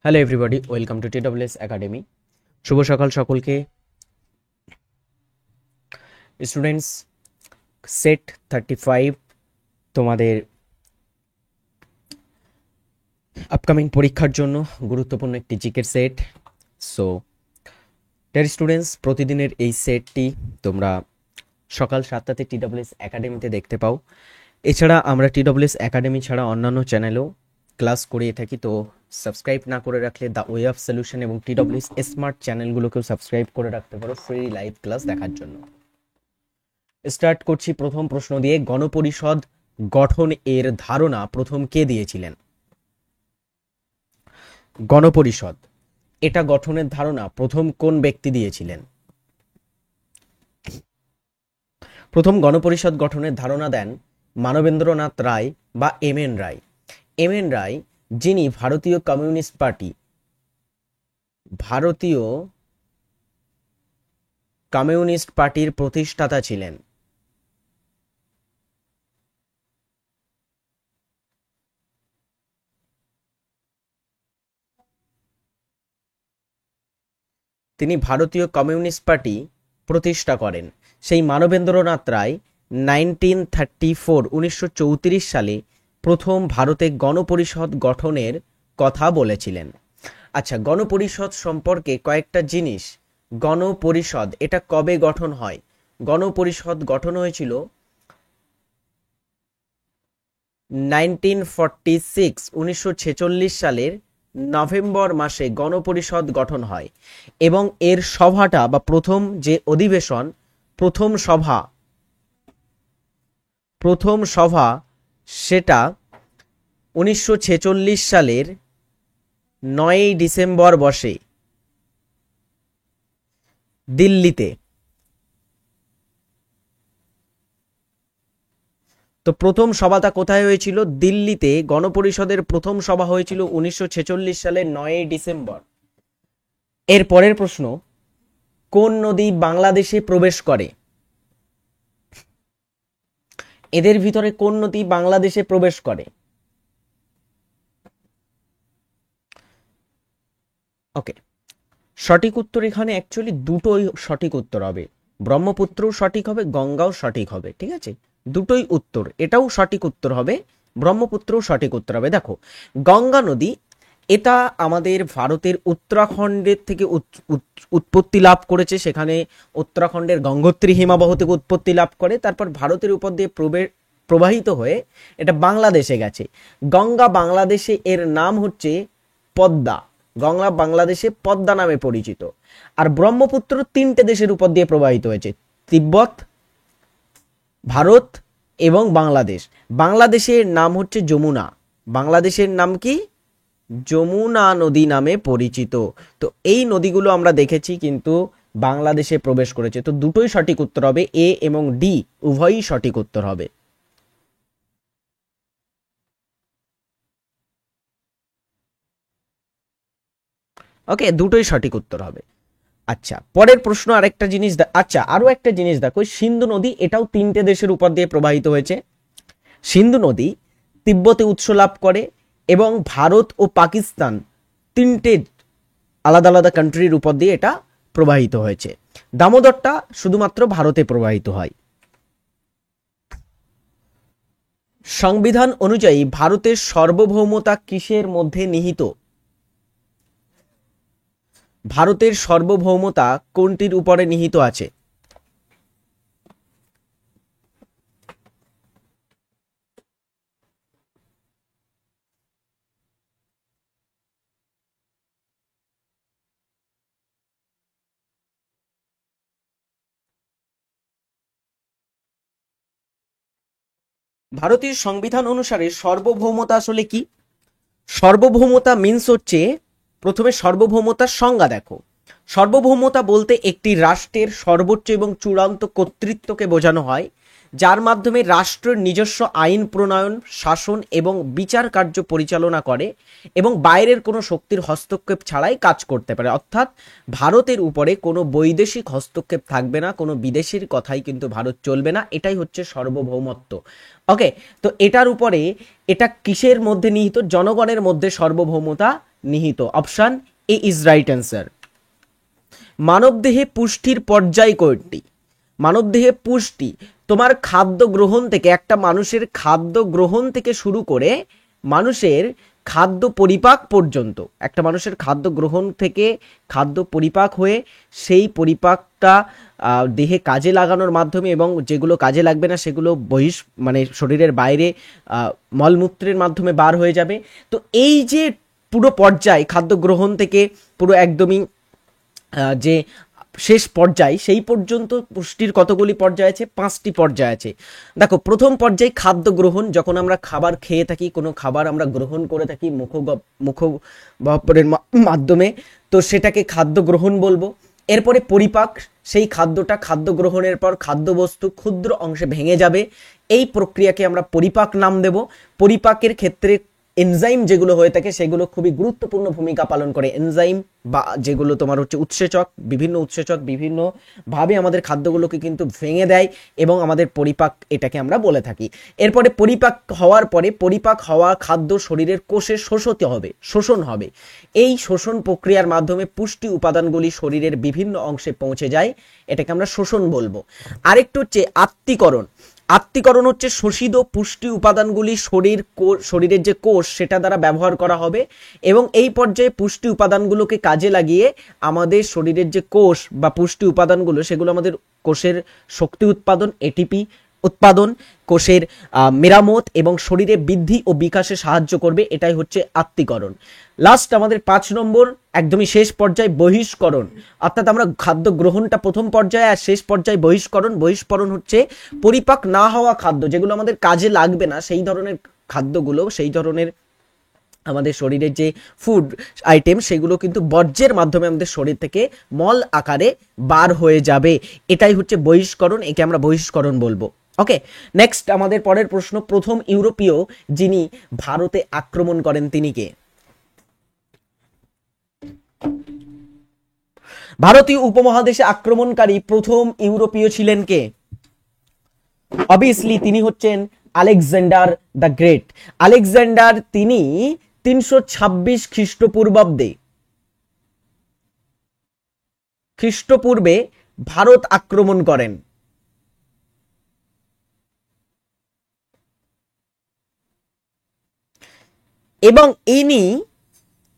Hello everybody, welcome to TWS academy. শুভ সকাল সকলকে। স্টুডেন্টস, সেট 35 তোমাদের আপকামিং পরীক্ষার জন্য গুরুত্বপূর্ণ একটি জিকের সেট। সো ডিয়ার স্টুডেন্টস, প্রতিদিনের এই সেটটি তোমরা সকাল 7টাতে টিডব্লিউএস একাডেমিতে দেখতে পাও। এছাড়া আমরা টিডব্লিউএস একাডেমি ছাড়া অন্যান্য চ্যানেলেও ক্লাস করিয়ে থাকি। তো সাবস্ক্রাইব না করে রাখলে দ্য ওয়ে অফ সলিউশন এবং টিডব্লিউএস স্মার্ট চ্যানেলগুলোকেও সাবস্ক্রাইব করে রাখতে পারো ফ্রি লাইভ ক্লাস দেখার জন্য। স্টার্ট করছি প্রথম প্রশ্ন দিয়ে। গণপরিষদ গঠন এর ধারণা প্রথম কে দিয়েছিলেন? গণপরিষদ এটা গঠনের ধারণা প্রথম কোন ব্যক্তি দিয়েছিলেন? প্রথম গণপরিষদ গঠনের ধারণা দেন মানবেন্দ্রনাথ রায় বা এম এন রায়। এম এন রায়, যিনি ভারতীয় কমিউনিস্ট পার্টির প্রতিষ্ঠাতা ছিলেন। তিনি ভারতীয় কমিউনিস্ট পার্টি প্রতিষ্ঠা করেন। সেই মানবেন্দ্রনাথ রায় 1934 সালে প্রথম ভারতে গণপরিষদ গঠনের কথা বলেছিলেন। আচ্ছা, গণপরিষদ সম্পর্কে কয়েকটা জিনিস। গণপরিষদ এটা কবে গঠন হয়? গণপরিষদ গঠন হয়েছিল 1946 সালের নভেম্বর মাসে গণপরিষদ গঠন হয় এবং এর সভাটা বা প্রথম যে অধিবেশন, প্রথম সভা সেটা 1946 সালের 9 ডিসেম্বর বসে দিল্লিতে। তো প্রথম সভাটা কোথায় হয়েছিল? দিল্লিতে। গণপরিষদের প্রথম সভা হয়েছিল 1946 সালের 9 ডিসেম্বর। এর পরের প্রশ্ন, কোন নদী বাংলাদেশে প্রবেশ করে? এদের ভিতরে কোন নদী বাংলাদেশে প্রবেশ করে? ওকে, সঠিক উত্তর এখানে অ্যাকচুয়ালি দুটোই সঠিক উত্তর হবে। ব্রহ্মপুত্রও সঠিক হবে, গঙ্গাও সঠিক হবে। ঠিক আছে, দুটোই উত্তর। এটাও সঠিক উত্তর হবে, ব্রহ্মপুত্রও সঠিক উত্তর হবে। দেখো, গঙ্গা নদী এটা আমাদের ভারতের উত্তরাখণ্ডের থেকে উৎপত্তি লাভ করেছে। সেখানে উত্তরাখণ্ডের গঙ্গোত্রী হিমবাহ থেকে উৎপত্তি লাভ করে, তারপর ভারতের উপর দিয়ে প্রবাহিত হয়ে এটা বাংলাদেশে গেছে। গঙ্গা বাংলাদেশে এর নাম হচ্ছে পদ্মা। গঙ্গা বাংলাদেশে পদ্মা নামে পরিচিত। আর ব্রহ্মপুত্র 3টে দেশের উপর দিয়ে প্রবাহিত হয়েছে, তিব্বত, ভারত এবং বাংলাদেশ। বাংলাদেশের নাম হচ্ছে যমুনা। বাংলাদেশের নাম কি? যমুনা নদী নামে পরিচিত। তো এই নদীগুলো আমরা দেখেছি কিন্তু বাংলাদেশে প্রবেশ করেছে। তো দুটোই সঠিক উত্তর হবে, এ এবং ডি উভয়ই সঠিক উত্তর হবে। ওকে, দুটোই সঠিক উত্তর হবে। আচ্ছা, পরের প্রশ্ন আরেকটা জিনিস। আচ্ছা, আরো একটা জিনিস দেখো, সিন্ধু নদী এটাও 3টে দেশের উপর দিয়ে প্রবাহিত হয়েছে। সিন্ধু নদী তিব্বতে উৎস লাভ করে এবং ভারত ও পাকিস্তান 3টে আলাদা আলাদা কান্ট্রির উপর দিয়ে এটা প্রবাহিত হয়েছে। দামোদরটা শুধুমাত্র ভারতে প্রবাহিত হয়। সংবিধান অনুযায়ী ভারতের সার্বভৌমতা কিসের মধ্যে নিহিত? ভারতের সার্বভৌমতা কোনটির উপরে নিহিত আছে? ভারতীয় সংবিধান অনুসারে সার্বভৌমতা আসলে কি? সার্বভৌমতা মিন্স হচ্ছে, প্রথমে সার্বভৌমতার সংজ্ঞা দেখো। সার্বভৌমতা বলতে একটি রাষ্ট্রের সর্বোচ্চ এবং চূড়ান্ত কর্তৃত্বকে বোঝানো হয়, যার মাধ্যমে রাষ্ট্রের নিজস্ব আইন প্রণয়ন, শাসন এবং বিচার কার্য পরিচালনা করে এবং বাইরের কোনো শক্তির হস্তক্ষেপ ছাড়াই কাজ করতে পারে। অর্থাৎ ভারতের উপরে কোনো বৈদেশিক হস্তক্ষেপ থাকবে না, কোনো বিদেশির কথাই কিন্তু ভারত চলবে না। এটাই হচ্ছে সার্বভৌমত্ব। ওকে, তো এটার উপরে এটা কিসের মধ্যে নিহিত? জনগণের মধ্যে সার্বভৌমতা নিহিত। Option A is right answer. মানবদেহে পুষ্টির পর্যায় কয়টি? মানবদেহে পুষ্টি তোমার খাদ্য গ্রহণ থেকে, একটা মানুষের খাদ্য গ্রহণ থেকে শুরু করে মানুষের খাদ্য পরিপাক পর্যন্ত, একটা মানুষের খাদ্য গ্রহণ থেকে খাদ্য পরিপাক হয়ে সেই পরিপাকটা দেহে কাজে লাগানোর মাধ্যমে, এবং যেগুলো কাজে লাগবে না সেগুলো মানে শরীরের বাইরে মলমূত্রের মাধ্যমে বার হয়ে যাবে। তো এই যে পুরো পর্যায় খাদ্য গ্রহণ থেকে পুরো একদমই যে শেষ পর্যায়, সেই পর্যন্ত পুষ্টির কতগুলি পর্যায় আছে? 5টি পর্যায় আছে। দেখো, প্রথম পর্যায়ে খাদ্য গ্রহণ, যখন আমরা খাবার খেয়ে থাকি, কোনো খাবার আমরা গ্রহণ করে থাকি মুখগহ্বরের মাধ্যমে, তো সেটাকে খাদ্য গ্রহণ বলবো। এরপরে পরিপাক, সেই খাদ্যটা খাদ্য গ্রহণের পর খাদ্যবস্তু ক্ষুদ্র অংশে ভেঙে যাবে, এই প্রক্রিয়াকে আমরা পরিপাক নাম দেব। পরিপাকের ক্ষেত্রে এনজাইম যেগুলো হয়ে থাকে সেগুলো খুবই গুরুত্বপূর্ণ ভূমিকা পালন করে। এনজাইম বা যেগুলো তোমার হচ্ছে উৎসেচক, বিভিন্ন উৎসেচক বিভিন্নভাবে আমাদের খাদ্যগুলোকে কিন্তু ভেঙে দেয় এবং আমাদের পরিপাক এটাকে আমরা বলে থাকি। এরপরে পরিপাক হওয়ার পরে, পরিপাক হওয়া খাদ্য শরীরের কোষে শোষণ হবে। এই শোষণ প্রক্রিয়ার মাধ্যমে পুষ্টি উপাদানগুলি শরীরের বিভিন্ন অংশে পৌঁছে যায়, এটাকে আমরা শোষণ বলবো। আরেকটু হচ্ছে আত্তীকরণ। আত্তীকরণ হচ্ছে শোষিত পুষ্টি উপাদানগুলি শরীরের যে কোষ সেটা দ্বারা ব্যবহার করা হবে, এবং এই পর্যায়ে পুষ্টি উপাদানগুলোকে কাজে লাগিয়ে আমাদের শরীরের যে কোষ বা পুষ্টি উপাদানগুলো, সেগুলো আমাদের কোষের শক্তি উৎপাদন, এটিপি উৎপাদন, কোষের মেরামত এবং শরীরে বৃদ্ধি ও বিকাশে সাহায্য করবে। এটাই হচ্ছে আত্তীকরণ। লাস্ট আমাদের 5 নম্বর, একদমই শেষ পর্যায়ে বহিষ্করণ। অর্থাৎ আমরা খাদ্য গ্রহণটা প্রথম পর্যায়ে, আর শেষ পর্যায়ে বহিষ্করণ। বহিষ্করণ হচ্ছে পরিপাক না হওয়া খাদ্য, যেগুলো আমাদের কাজে লাগবে না, সেই ধরনের খাদ্যগুলো, সেই ধরনের আমাদের শরীরের যে ফুড আইটেম, সেগুলো কিন্তু বর্জ্যের মাধ্যমে আমাদের শরীর থেকে মল আকারে বার হয়ে যাবে। এটাই হচ্ছে বহিষ্করণ, একে আমরা বহিষ্করণ বলবো। ওকে, নেক্সট আমাদের পরের প্রশ্ন, প্রথম ইউরোপীয় যিনি ভারতে আক্রমণ করেন তিনি কে? ভারতীয় উপমহাদেশে আক্রমণকারী প্রথম ইউরোপীয় ছিলেন কে? অবভিয়াসলি তিনি হচ্ছেন আলেকজান্ডার দ্য গ্রেট। আলেকজান্ডার তিনি 326 খ্রিস্টপূর্বে ভারত আক্রমণ করেন। এবং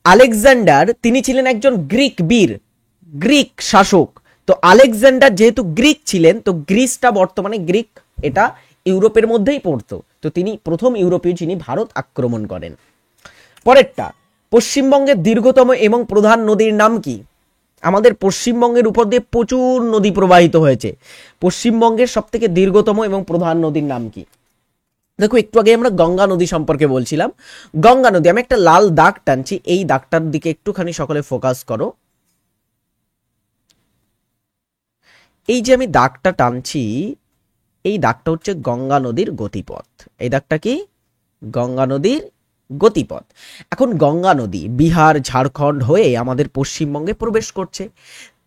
আলেকজান্ডার তিনি ছিলেন একজন গ্রিক বীর, গ্রিক শাসক। তো আলেকজান্ডার যেহেতু গ্রিক ছিলেন, তো গ্রিসটা বর্তমানে গ্রিক, এটা ইউরোপের মধ্যেই পড়তো। তো তিনি প্রথম ইউরোপীয় যিনি ভারত আক্রমণ করেন। পরেরটা, পশ্চিমবঙ্গের দীর্ঘতম এবং প্রধান নদীর নাম কি? আমাদের পশ্চিমবঙ্গের উপর দিয়ে প্রচুর নদী প্রবাহিত হয়েছে। পশ্চিমবঙ্গের সব থেকে দীর্ঘতম এবং প্রধান নদীর নাম কি? দেখো, একটু আগে আমরা গঙ্গা নদী সম্পর্কে বলছিলাম। গঙ্গা নদী, আমি একটা লাল দাগ টানছি, এই দাগটার দিকে একটুখানি সকলে ফোকাস করো। এই যে আমি দাগটা টানছি, এই দাগটা হচ্ছে গঙ্গা নদীর গতিপথ। এই দাগটা কি? গঙ্গা নদীর গতিপথ। এখন গঙ্গা নদী বিহার, ঝাড়খণ্ড হয়ে আমাদের পশ্চিমবঙ্গে প্রবেশ করছে,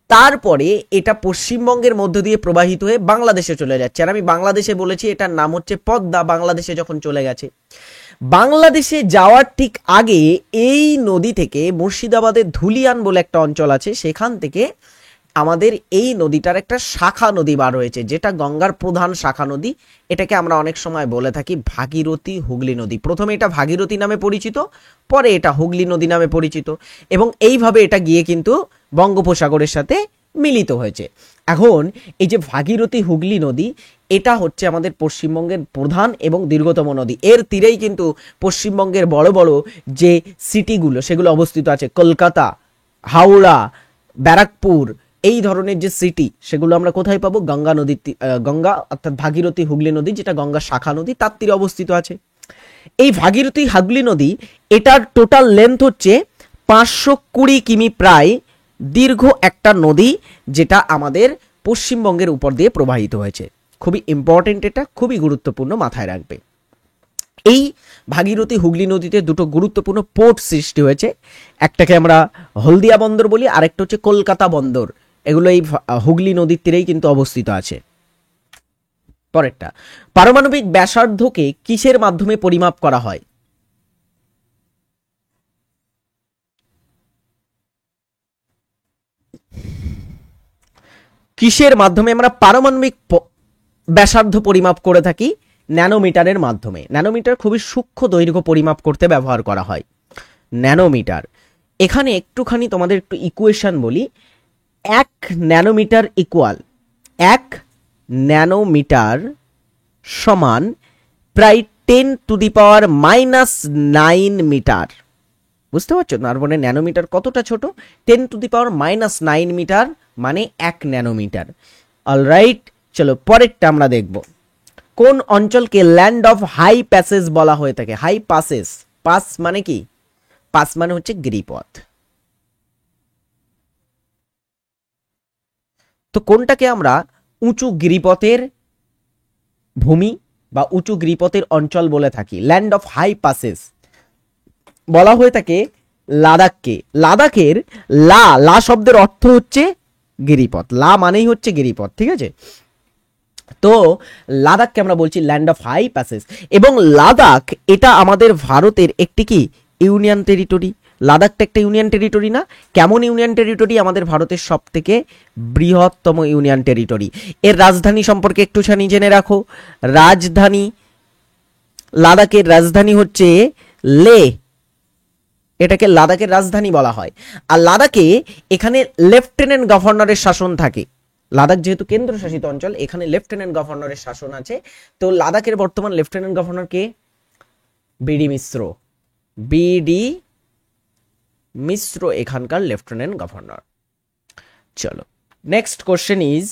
তারপরে এটা পশ্চিমবঙ্গের মধ্য দিয়ে প্রবাহিত হয়ে বাংলাদেশে চলে যাচ্ছে। আর আমি বাংলাদেশে বলেছি, এটার নাম হচ্ছে পদ্মা। বাংলাদেশে যখন চলে গেছে, বাংলাদেশে যাওয়ার ঠিক আগে এই নদী থেকে মুর্শিদাবাদের ধুলিয়ান বলে একটা অঞ্চল আছে, সেখান থেকে আমাদের এই নদীটার একটা শাখা নদী বার হয়েছে, যেটা গঙ্গার প্রধান শাখা নদী। এটাকে আমরা অনেক সময় বলে থাকি ভাগীরথী হুগলি নদী। প্রথমে এটা ভাগীরথী নামে পরিচিত, পরে এটা হুগলি নদী নামে পরিচিত, এবং এইভাবে এটা গিয়ে কিন্তু বঙ্গোপসাগরের সাথে মিলিত হয়েছে। এখন এই যে ভাগীরথী হুগলি নদী, এটা হচ্ছে আমাদের পশ্চিমবঙ্গের প্রধান এবং দীর্ঘতম নদী। এর তীরেই কিন্তু পশ্চিমবঙ্গের বড় বড় যে সিটিগুলো সেগুলো অবস্থিত আছে। কলকাতা, হাওড়া, ব্যারাকপুর, এই ধরনের যে সিটি, সেগুলো আমরা কোথায় পাবো? গঙ্গা নদী, গঙ্গা অর্থাৎ ভাগীরথী হুগলি নদী, যেটা গঙ্গা শাখা নদী, তার তীরে অবস্থিত আছে। এই ভাগীরথী হুগলি নদী, এটার টোটাল লেন্থ হচ্ছে 520 কিমি, প্রায় দীর্ঘ একটা নদী, যেটা আমাদের পশ্চিমবঙ্গের উপর দিয়ে প্রবাহিত হয়েছে। খুবই ইম্পর্টেন্ট, এটা খুবই গুরুত্বপূর্ণ, মাথায় রাখবে। এই ভাগীরথী হুগলি নদীতে দুটো গুরুত্বপূর্ণ পোর্ট সৃষ্টি হয়েছে, একটাকে আমরা হলদিয়া বন্দর বলি, আরেকটা হচ্ছে কলকাতা বন্দর। এগুলো এই হুগলি নদীর তীরেই কিন্তু অবস্থিত আছে। পরেরটা, পারমাণবিক ব্যাসার্ধকে কিসের মাধ্যমে পরিমাপ করা হয়? কিসের মাধ্যমে আমরা পারমাণবিক ব্যাসার্ধ পরিমাপ করে থাকি? ন্যানোমিটারের মাধ্যমে। ন্যানোমিটার খুবই সূক্ষ্ম দৈর্ঘ্য পরিমাপ করতে ব্যবহার করা হয়, ন্যানোমিটার। এখানে একটুখানি তোমাদের একটু ইকুয়েশন বলি। 1 ন্যানোমিটার ইকুয়াল 1 ন্যানোমিটার সমান প্রায় 10⁻⁻9 মিটার। বুঝতে পারছো? তার মানে ন্যানোমিটার কতটা ছোট? 10⁻⁻9 মিটার মানে 1 ন্যানোমিটার। অলরাইট, চলো পরেরটা আমরা দেখব। কোন অঞ্চলকে ল্যান্ড অফ হাই প্যাসেজ বলা হয়ে থাকে? হাই পাসেস, পাস মানে কি? পাস মানে হচ্ছে গিরিপথ। তো কোনটাকে আমরা উঁচু গিরিপথের ভূমি বা উঁচু গিরিপথের অঞ্চল বলে থাকি? ল্যান্ড অফ হাই পাসেস বলা হয়ে থাকে লাদাখকে। লাদাখের লা লা শব্দের অর্থ হচ্ছে গিরিপথ, লা মানেই হচ্ছে গিরিপথ, ঠিক আছে? তো লাদাখকে আমরা বলছি ল্যান্ড অফ হাই প্যাসেজ। এবং লাদাখ এটা আমাদের ভারতের একটি কি ইউনিয়ন টেরিটরি। লাদাখটা একটা ইউনিয়ন টেরিটরি না? কেমন ইউনিয়ন টেরিটরি? আমাদের ভারতের সব থেকে বৃহত্তম ইউনিয়ন টেরিটরি। এর রাজধানী সম্পর্কে একটুখানি জেনে রাখো। রাজধানী, লাদাখের রাজধানী হচ্ছে লে, এটাকে লাদাখের রাজধানী বলা হয়। আর লাদাখে এখানে লেফটেন্যান্ট গভর্নরের শাসন থাকে। লাদাখ যেহেতু কেন্দ্রশাসিত অঞ্চল, এখানে লেফটেন্যান্ট গভর্নরের শাসন আছে। তো লাদাখের বর্তমান লেফটেন্যান্ট গভর্নর কে? বিডি মিশ্র। বিডি মিশ্র এখানকার লেফটেন্যান্ট গভর্নর। চলো নেক্সট কোশ্চেন ইজ,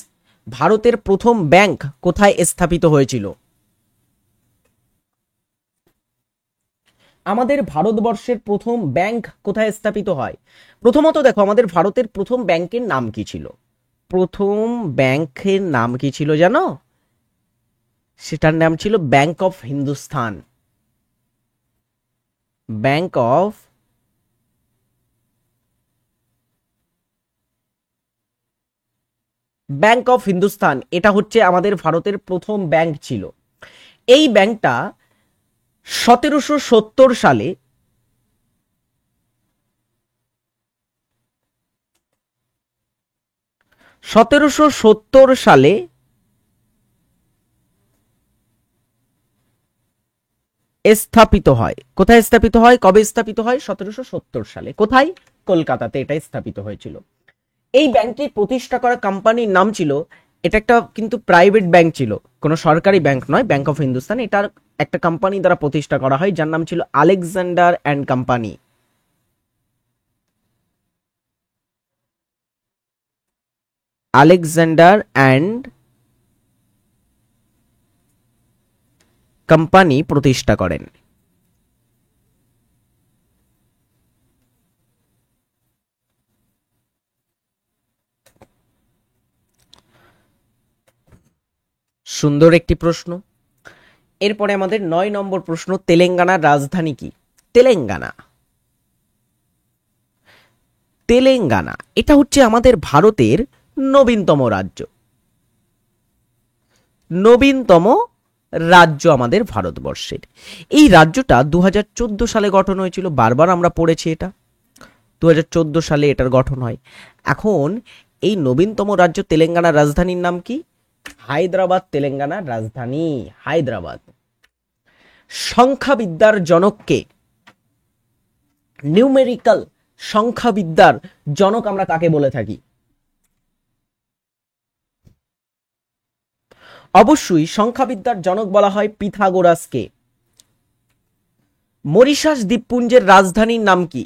ভারতের প্রথম ব্যাংক কোথায় স্থাপিত হয়েছিল? আমাদের ভারতবর্ষের প্রথম ব্যাংক কোথায় স্থাপিত হয়? প্রথমত দেখো, আমাদের ভারতের প্রথম ব্যাংকের নাম কি ছিল? প্রথম ব্যাংকের নাম কি ছিল জানো? সেটার নাম ছিল bank of Hindustan. Bank of Hindustan, এটা হচ্ছে আমাদের ভারতের প্রথম ব্যাংক ছিল। এই ব্যাংকটা 1770 সালে স্থাপিত হয়। কোথায় স্থাপিত হয়? কবে স্থাপিত হয়? 1770 সালে। কোথায়? কলকাতাতে এটা স্থাপিত হয়েছিল। এই ব্যাংকটি প্রতিষ্ঠা করা কোম্পানির নাম ছিল, এটা একটা কিন্তু প্রাইভেট ব্যাংক ছিল, কোনো সরকারি ব্যাংক নয়। ব্যাংক অফ হিন্দুস্তান এটার একটা কোম্পানি দ্বারা প্রতিষ্ঠা করা হয়, যার নাম ছিল Alexander and company. Alexander and company প্রতিষ্ঠা করেন। সুন্দর একটি প্রশ্ন। এরপরে আমাদের 9 নম্বর প্রশ্ন, তেলেঙ্গানার রাজধানী কি? তেলেঙ্গানা, তেলেঙ্গানা এটা হচ্ছে আমাদের ভারতের নবীনতম রাজ্য। নবীনতম রাজ্য আমাদের ভারতবর্ষের। এই রাজ্যটা 2014 সালে গঠন হয়েছিল। বারবার আমরা পড়েছি এটা, 2014 সালে এটার গঠন হয়। এখন এই নবীনতম রাজ্য তেলেঙ্গানার রাজধানীর নাম কি? হায়দ্রাবাদ তেলেঙ্গানার রাজধানী, হায়দ্রাবাদ। সংখ্যাবিদ্যার জনককে? নিউমেরিক্যাল সংখ্যাবিদ্যার জনক আমরা কাকে বলে থাকি? অবশ্যই সংখ্যাবিদ্যার জনক বলা হয় পিথাগোরাসকে। মরিশাস দ্বীপপুঞ্জের রাজধানীর নাম কি?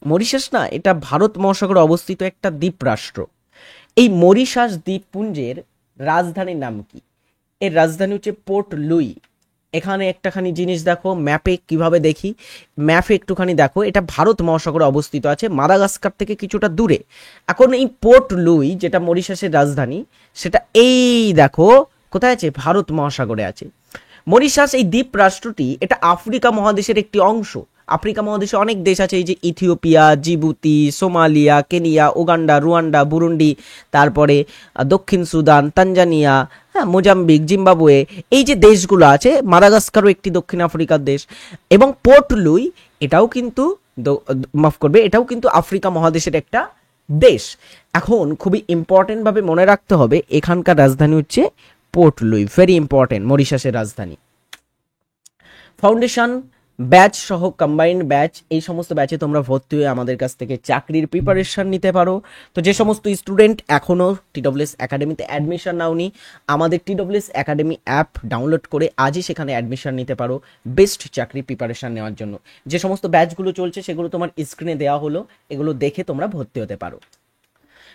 মরিশাস না, এটা ভারত মহাসাগরে অবস্থিত একটা দ্বীপ রাষ্ট্র। এই মরিশাস দ্বীপপুঞ্জের রাজধানীর নাম কি? এর রাজধানী হচ্ছে পোর্ট লুই। এখানে একটাখানি জিনিস দেখো, ম্যাপে কিভাবে দেখি, ম্যাপে একটুখানি দেখো, এটা ভারত মহাসাগরে অবস্থিত আছে, মাদাগাস্কার থেকে কিছুটা দূরে। এখন এই পোর্ট লুই যেটা মরিশাসের রাজধানী, সেটা এই দেখো কোথায় আছে? ভারত মহাসাগরে আছে। মরিশাস এই দ্বীপ রাষ্ট্রটি, এটা আফ্রিকা মহাদেশের একটি অংশ। আফ্রিকা মহাদেশে অনেক দেশ আছে, এই যে Ethiopia, Djibouti, Somalia, Kenya, Uganda, Rwanda, Burundi, তারপরে দক্ষিণ সুদান, তানজানিয়া, হ্যাঁ, মোজাম্বিক, জিম্বাবুয়ে, এই যে দেশগুলো আছে, মাদাগাস্কারও একটি দক্ষিণ আফ্রিকার দেশ। এবং পোর্ট লুই এটাও কিন্তু মাফ করবে, এটাও কিন্তু আফ্রিকা মহাদেশের একটা দেশ। এখন খুবই ইম্পর্টেন্ট ভাবে মনে রাখতে হবে এখানকার রাজধানী হচ্ছে পোর্ট লুই, ভেরি ইম্পর্টেন্ট, মরিশাসের রাজধানী। ফাউন্ডেশন ব্যাচ সহ কম্বাইন্ড ব্যাচ, এই সমস্ত ব্যাচে তোমরা ভর্তি হয়ে আমাদের কাছ থেকে চাকরির প্রিপারেশন নিতে পারো। তো যে সমস্ত স্টুডেন্ট এখনও TWS একাডেমিতে অ্যাডমিশন নাওনি, আমাদের TWS একাডেমি অ্যাপ ডাউনলোড করে আজই সেখানে অ্যাডমিশন নিতে পারো বেস্ট চাকরির প্রিপারেশন নেওয়ার জন্য। যে সমস্ত ব্যাচগুলো চলছে সেগুলো তোমার স্ক্রিনে দেওয়া হলো, এগুলো দেখে তোমরা ভর্তি হতে পারো।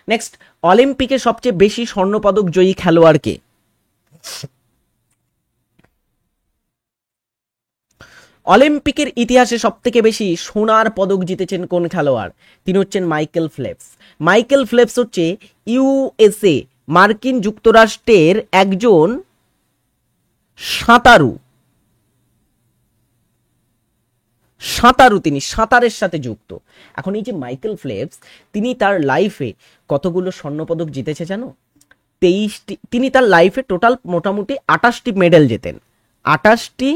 নেক্সট, অলিম্পিকে সবচেয়ে বেশি স্বর্ণপদক জয়ী খেলোয়াড়কে? অলিম্পিকের ইতিহাসে সবথেকে বেশি সোনার পদক জিতেছেন কোন খেলোয়াড়? তিনি হচ্ছেন মাইকেল ফেলপস। মাইকেল ফেলপস হচ্ছে USA মার্কিন যুক্তরাষ্ট্রের একজন সাঁতারু, তিনি সাঁতারের সাথে যুক্ত। এখন এই যে মাইকেল ফেলপস, তিনি তার লাইফে কতগুলো স্বর্ণপদক জিতেছে জানো? 23টি। তিনি তার লাইফে টোটাল মোটামুটি 28টি মেডেল জেতেন, 28টি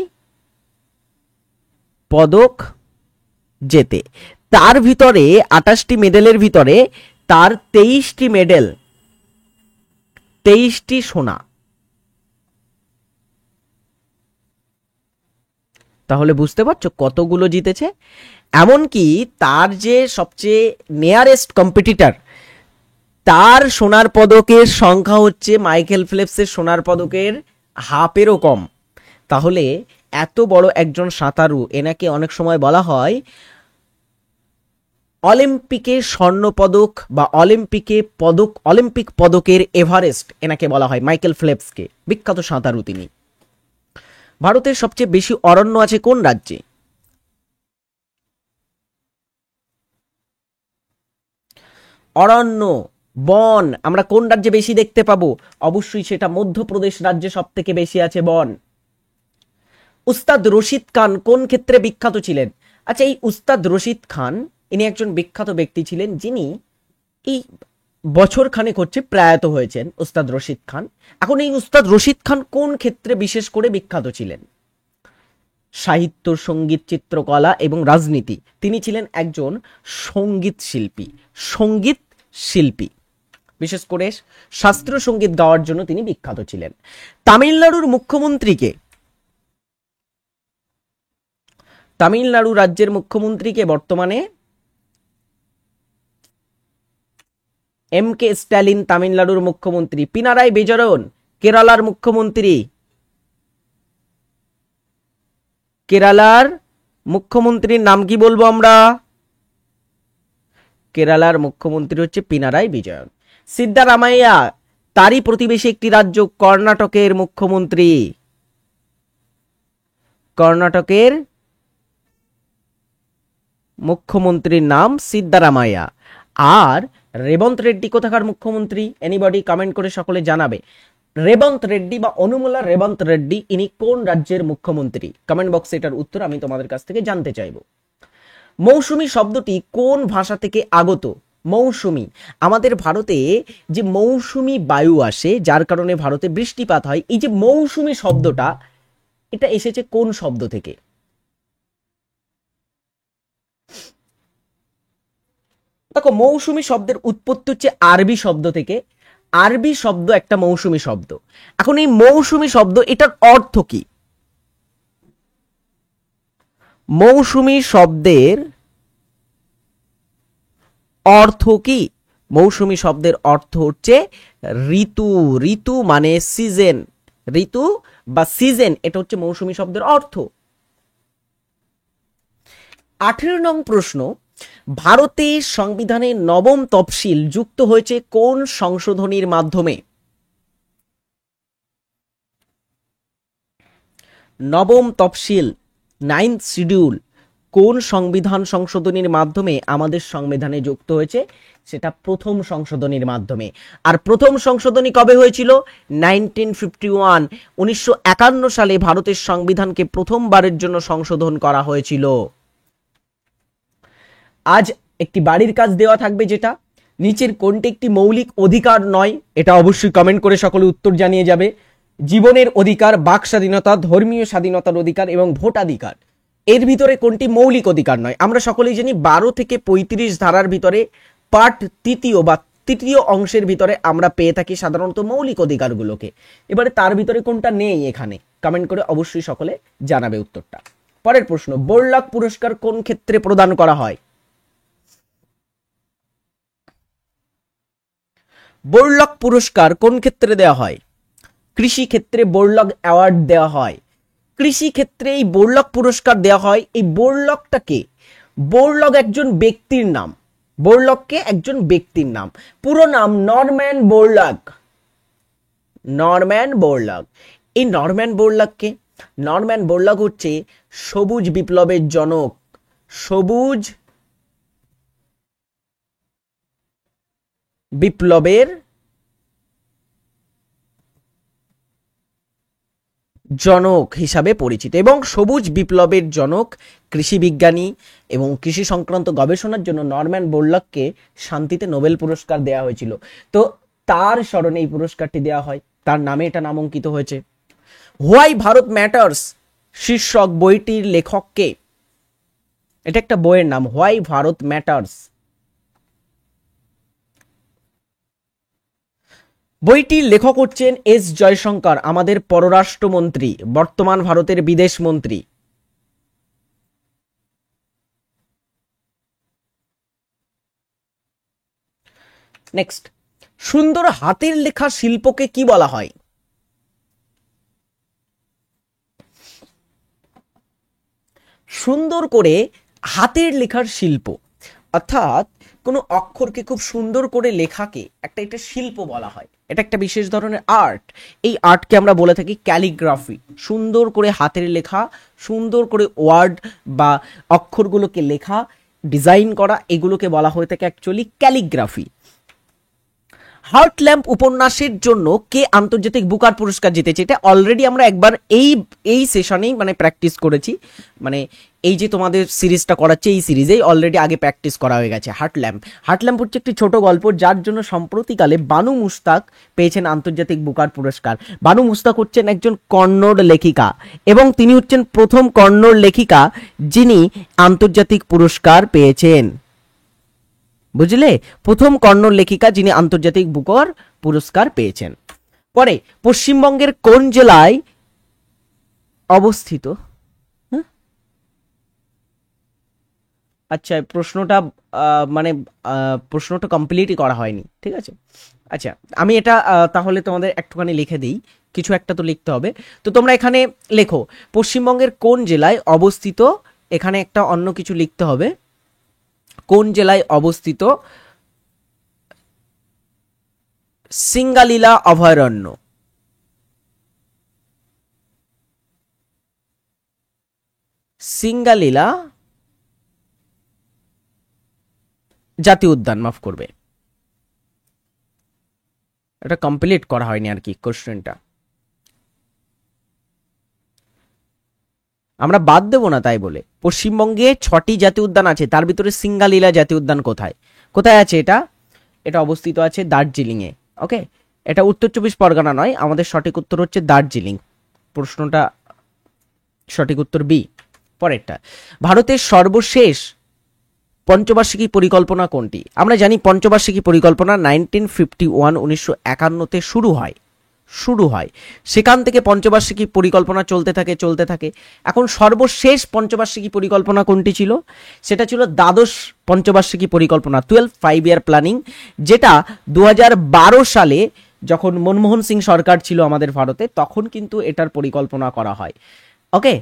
পদক জেতে। তার ভিতরে 28টি মেডেলের ভিতরে তার 23টি মেডেল, 23টি সোনা। তাহলে বুঝতে পারছো কতগুলো জিতেছে। এমনকি তার যে সবচেয়ে নিয়ারেস্ট কম্পিটিটর, তার সোনার পদকের সংখ্যা হচ্ছে মাইকেল ফেলপসের সোনার পদকের হাফেরও কম। তাহলে এত বড় একজন সাঁতারু, এনাকে অনেক সময় বলা হয় অলিম্পিকে স্বর্ণপদক বা অলিম্পিক পদকের এভারেস্ট, এনাকে বলা হয় মাইকেল ফেলপসকে। বিখ্যাত সাঁতারু তিনি। ভারতের সবচেয়ে বেশি অরণ্য আছে কোন রাজ্যে? অরণ্য, বন আমরা কোন রাজ্যে বেশি দেখতে পাবো? অবশ্যই সেটা মধ্যপ্রদেশ রাজ্যে সবথেকে বেশি আছে বন। উস্তাদ রশিদ খান কোন ক্ষেত্রে বিখ্যাত ছিলেন? আচ্ছা, এই উস্তাদ রশিদ খান ইনি একজন বিখ্যাত ব্যক্তি ছিলেন, যিনি এই বছর খানেক হচ্ছে প্রয়াত হয়েছেন উস্তাদ রশিদ খান। এখন এই উস্তাদ রশিদ খান কোন ক্ষেত্রে বিশেষ করে বিখ্যাত ছিলেন? সাহিত্য, সঙ্গীত, চিত্রকলা এবং রাজনীতি। তিনি ছিলেন একজন সঙ্গীত শিল্পী, বিশেষ করে শাস্ত্রীয় সঙ্গীত গাওয়ার জন্য তিনি বিখ্যাত ছিলেন। তামিলনাড়ুর মুখ্যমন্ত্রীকে? তামিলনাড়ু রাজ্যের মুখ্যমন্ত্রীকে বর্তমানে? MK স্ট্যালিন তামিলনাড়ুর মুখ্যমন্ত্রী। পিনারাই বিজয়ন কেরালার মুখ্যমন্ত্রী। কেরালার মুখ্যমন্ত্রীর নাম কি বলবো আমরা? কেরালার মুখ্যমন্ত্রী হচ্ছে পিনারাই বিজয়ন। সিদ্ধারামাইয়া তারই প্রতিবেশী একটি রাজ্য কর্ণাটকের মুখ্যমন্ত্রী। কর্ণাটকের মুখ্যমন্ত্রীর নাম সিদ্ধারামাইয়া। আর রেবন্ত রেড্ডি কোথাকার মুখ্যমন্ত্রী? এনিবডি কমেন্ট করে সকলে জানাবে। রেবন্ত রেড্ডি বা অনুমোলা রেবন্ত রেড্ডি ইনি কোন রাজ্যের মুখ্যমন্ত্রী? কমেন্ট বক্সে এটার উত্তর আমি তোমাদের কাছ থেকে জানতে চাইব। মৌসুমী শব্দটি কোন ভাষা থেকে আগত? মৌসুমী, আমাদের ভারতে যে মৌসুমী বায়ু আসে যার কারণে ভারতে বৃষ্টিপাত হয়, এই যে মৌসুমী শব্দটা, এটা এসেছে কোন শব্দ থেকে? দেখো, মৌসুমী শব্দের উৎপত্তি হচ্ছে আরবি শব্দ থেকে। আরবি শব্দ একটা মৌসুমী শব্দ। এখন এই মৌসুমী শব্দ, এটার অর্থ কি? মৌসুমী শব্দের অর্থ কি? মৌসুমী শব্দের অর্থ হচ্ছে ঋতু। ঋতু মানে সিজন, ঋতু বা সিজন, এটা হচ্ছে মৌসুমী শব্দের অর্থ। 18 নং প্রশ্ন, ভারতের সংবিধানে নবম তফসিল যুক্ত হয়েছে কোন সংশোধনীর মাধ্যমে? নবম তফসিল, 9th শিডিউল, কোন সংবিধান সংশোধনীর মাধ্যমে আমাদের সংবিধানে যুক্ত হয়েছে? সেটা প্রথম সংশোধনীর মাধ্যমে। আর প্রথম সংশোধনী কবে হয়েছিল? 1951, 1951 সালে ভারতের সংবিধানকে প্রথমবারের জন্য সংশোধন করা হয়েছিল। আজ একটি বাড়ির কাজ দেওয়া থাকবে, যেটা নিচের কোনটি একটি মৌলিক অধিকার নয়? এটা অবশ্যই কমেন্ট করে সকলে উত্তর জানিয়ে যাবে। জীবনের অধিকার, বাক স্বাধীনতা, ধর্মীয় স্বাধীনতার অধিকার এবং ভোটাধিকার, এর ভিতরে কোনটি মৌলিক অধিকার নয়? আমরা সকলেই জানি 12 থেকে 35 ধারার ভিতরে পার্ট তৃতীয় বা তৃতীয় অংশের ভিতরে আমরা পেয়ে থাকি সাধারণত মৌলিক অধিকারগুলোকে। এবারে তার ভিতরে কোনটা নেই এখানে কমেন্ট করে অবশ্যই সকলে জানাবে উত্তরটা। পরের প্রশ্ন, বোরলাগ পুরস্কার কোন ক্ষেত্রে প্রদান করা হয়? বোরলাগ পুরস্কার কোন ক্ষেত্রে দেওয়া হয়? কৃষি ক্ষেত্রে বোরলাগ অ্যাওয়ার্ড দেওয়া হয়। কৃষি ক্ষেত্রে এই বোরলাগ পুরস্কার দেওয়া হয়। এই বোরলাগটা কে? বোরলগ একজন ব্যক্তির নাম। বোরলগকে একজন ব্যক্তির নাম, পুরো নাম নরম্যান বোরলাগ। নরম্যান বোরলাগ। এই নরম্যান বোরলাগকে, নরম্যান বোরলাগ হচ্ছে সবুজ বিপ্লবের জনক। সবুজ বিপ্লবের জনক হিসাবে পরিচিত এবং সবুজ বিপ্লবের জনক, কৃষি বিজ্ঞানী এবং কৃষি সংক্রান্ত গবেষণার জন্য নরম্যান বোরলাগকে শান্তিতে নোবেল পুরস্কার দেওয়া হয়েছিল। তো তার স্মরণে এই পুরস্কারটি দেওয়া হয়, তার নামে এটা নামাঙ্কিত হয়েছে। হোয়াই ভারত ম্যাটার্স শীর্ষক বইটির লেখককে? এটা একটা বইয়ের নাম, হোয়াই ভারত ম্যাটার্স। বইটির লেখক হচ্ছেন এস জয়শঙ্কর, আমাদের পররাষ্ট্রমন্ত্রী, বর্তমান ভারতের বিদেশ মন্ত্রী। নেক্সট, সুন্দর হাতের লেখা শিল্পকে কি বলা হয়? সুন্দর করে হাতের লেখার শিল্প, অর্থাৎ কোনো অক্ষরকে খুব সুন্দর করে লেখাকে এটা শিল্প বলা হয়। এটা একটা বিশেষ ধরনের আর্ট। এই আর্টকে আমরা বলে থাকি ক্যালিগ্রাফি। সুন্দর করে হাতের লেখা, সুন্দর করে ওয়ার্ড বা অক্ষরগুলোকে লেখা, ডিজাইন করা, এগুলোকে বলা হয়ে থাকে অ্যাকচুয়ালি ক্যালিগ্রাফি। হার্ট ল্যাম্প উপন্যাসের জন্য কে আন্তর্জাতিক বুকার পুরস্কার জিতেছে? এটা অলরেডি আমরা একবার এই সেশনেই প্র্যাকটিস করেছি, এই যে তোমাদের সিরিজটা করাচ্ছে এই সিরিজেই অলরেডি আগে প্র্যাকটিস করা হয়ে গেছে। হার্ট ল্যাম্প হচ্ছে একটি ছোট গল্প যার জন্য সম্প্রতিকালে বানু মুস্তাক পেয়েছেন আন্তর্জাতিক বুকার পুরস্কার। বানু মুস্তাক হচ্ছেন একজন কন্নড় লেখিকা এবং তিনি হচ্ছেন প্রথম কন্নড় লেখিকা যিনি আন্তর্জাতিক পুরস্কার পেয়েছেন। বুঝলে, প্রথম কন্নড় লেখিকা যিনি আন্তর্জাতিক বুকার পুরস্কার পেয়েছেন। পরে, পশ্চিমবঙ্গের কোন জেলায় অবস্থিত? আচ্ছা, প্রশ্নটা কমপ্লিটই করা হয়নি, ঠিক আছে। আচ্ছা, আমি এটা তাহলে তোমাদের একটুখানি লিখে দিই, কিছু একটা তো লিখতে হবে। তো তোমরা এখানে লেখো পশ্চিমবঙ্গের কোন জেলায় অবস্থিত, এখানে একটা অন্য কিছু লিখতে হবে। কোন জেলায় অবস্থিত সিঙ্গালীলা অভয়ারণ্য? সিঙ্গালীলা জাতীয় উদ্যান, মাফ করবে, এটা কমপ্লিট করা হয়নি আর কি কোশ্চেনটা। আমরা বাদ দেবো না তাই বলে। পশ্চিমবঙ্গে 6টি জাতীয় উদ্যান আছে, তার ভিতরে সিঙ্গালীলা জাতীয় উদ্যান কোথায় কোথায় আছে? এটা অবস্থিত আছে দার্জিলিং এ। ওকে, এটা উত্তর 24 পরগনা নয়, আমাদের সঠিক উত্তর হচ্ছে দার্জিলিং। প্রশ্নটা সঠিক উত্তর বি। পরেরটা, ভারতের সর্বশেষ পঞ্চবার্ষিকী পরিকল্পনা কোনটি? আমরা জানি পঞ্চবার্ষিকী পরিকল্পনা 1951 শুরু হয়, সেখান থেকে পঞ্চবার্ষিকী পরিকল্পনা চলতে থাকে। এখন সর্বশেষ পঞ্চবার্ষিকী পরিকল্পনা কোনটি ছিল? সেটা ছিল দ্বাদশ পঞ্চবার্ষিকী পরিকল্পনা, 12 5-year প্ল্যানিং, যেটা 2012 সালে যখন মনমোহন সিং সরকার ছিল আমাদের ভারতে, তখন কিন্তু এটার পরিকল্পনা করা হয়। ওকে,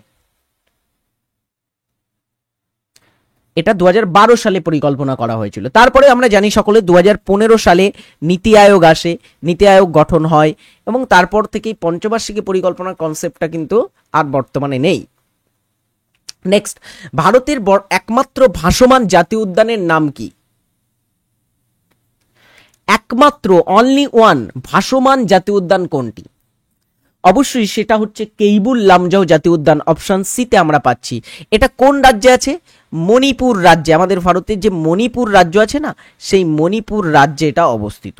এটা 2012 সালে পরিকল্পনা করা হয়েছিল। তারপরে আমরা জানি সকলে 2015 সালে নীতি আয়োগ আসে, নীতি আয়োগ গঠন হয় এবং তারপর থেকেই পঞ্চবার্ষিকী পরিকল্পনার কনসেপ্টটা কিন্তু আর বর্তমানে নেই। নেক্সট, ভারতের একমাত্র ভাসমান জাতীয় উদ্যানের নাম কি? একমাত্র, অনলি ওয়ান ভাসমান জাতীয় উদ্যান কোনটি? অবশ্যই সেটা হচ্ছে কেইবুল লামজাও জাতীয় উদ্যান, অপশন সিতে আমরা পাচ্ছি। এটা কোন রাজ্যে আছে? মণিপুর রাজ্যে। আমাদের ভারতের যে মণিপুর রাজ্য আছে না, সেই মণিপুর রাজ্যে এটা অবস্থিত।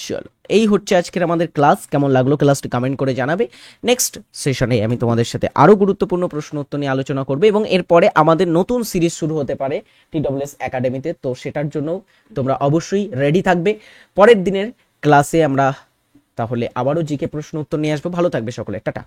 চলো, এই হচ্ছে আজকের আমাদের ক্লাস। কেমন লাগলো ক্লাসটি কমেন্ট করে জানাবে। নেক্সট সেশনে আমি তোমাদের সাথে আরো গুরুত্বপূর্ণ প্রশ্ন উত্তর নিয়ে আলোচনা করবে, এবং এরপরে আমাদের নতুন সিরিজ শুরু হতে পারে TWS একাডেমিতে। তো সেটার জন্য তোমরা অবশ্যই রেডি থাকবে। পরের দিনের ক্লাসে আমরা তাহলে আবারও জিকে প্রশ্ন উত্তর নিয়ে আসবো। ভালো থাকবে সকলে, টাটা।